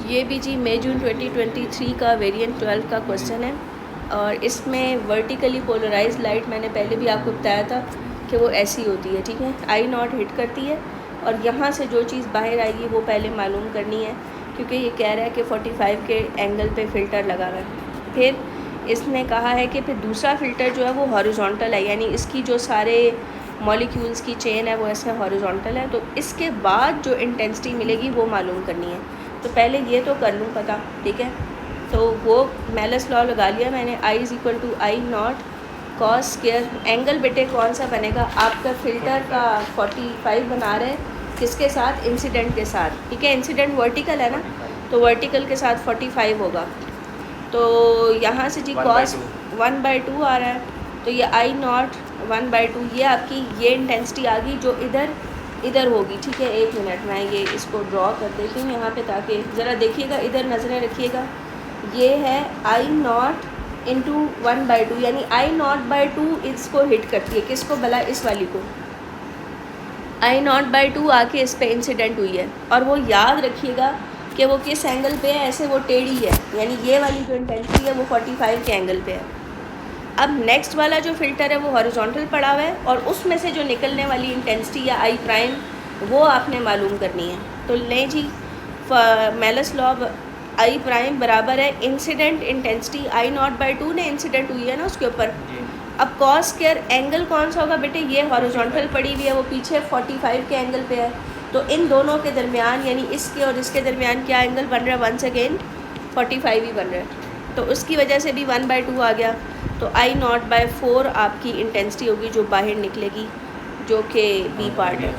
ये भी जी मई जून 2023 का वेरिएंट 12 का क्वेश्चन है और इसमें वर्टिकली पोलराइज लाइट मैंने पहले भी आपको बताया था कि वो ऐसी होती है, ठीक है। आई नॉट हिट करती है और यहाँ से जो चीज़ बाहर आएगी वो पहले मालूम करनी है, क्योंकि ये कह रहा है कि 45 के एंगल पे फ़िल्टर लगा हुआ है। फिर इसने कहा है कि फिर दूसरा फ़िल्टर जो है वो हॉरिजॉन्टल है, यानी इसकी जो सारे मॉलिक्यूल्स की चेन है वो इसमें हॉरिजॉन्टल है। तो इसके बाद जो इंटेंसिटी मिलेगी वो मालूम करनी है। तो पहले ये तो कर लूँ पता, ठीक है। तो वो मेलस लॉ लगा लिया मैंने, I is equal to I naught cos square angle बेटे कौन सा बनेगा आपका फ़िल्टर का 45 बना रहे हैं किसके साथ, इंसिडेंट के साथ, ठीक है। इंसिडेंट वर्टिकल है ना, तो वर्टिकल के साथ 45 होगा। तो यहाँ से जी कॉस 1/2 आ रहा है, तो ये आई नॉट 1/2 ये आपकी ये इंटेंसिटी आ गई जो इधर होगी, ठीक है। एक मिनट मैं ये इसको ड्रॉ कर देती हूँ यहाँ पे, ताकि ज़रा देखिएगा, इधर नज़रें रखिएगा। ये है आई नॉट इंटू 1/2, यानी आई नॉट बाई 2 इसको हिट करती है, किसको भला, इस वाली को। आई नॉट बाई 2 आके इस पे इंसिडेंट हुई है, और वो याद रखिएगा कि वो किस एंगल पे है, ऐसे वो टेढ़ी है, यानी ये वाली जो इंटेंसिटी है वो 45 के एंगल पे है। अब नेक्स्ट वाला जो फ़िल्टर है वो हॉरिजॉन्टल पड़ा हुआ है, और उसमें से जो निकलने वाली इंटेंसिटी या आई प्राइम वो आपने मालूम करनी है। तो लें जी, मेलस लॉ आई प्राइम बराबर है incident intensity I not by 2 ने इंसिडेंट हुई है ना उसके ऊपर। अब कॉस स्क्वायर एंगल कौन सा होगा बेटे, ये हॉरिजॉन्टल पड़ी हुई है, वो पीछे 45 के एंगल पे है। तो इन दोनों के दरमियान, यानी इसके और इसके दरमियान क्या एंगल बन रहा है, वंस अगेन 45 ही बन रहा है। तो उसकी वजह से भी 1/2 आ गया। तो आई नॉट बाई 4 आपकी इंटेंसिटी होगी जो बाहर निकलेगी, जो कि बी पार्ट है।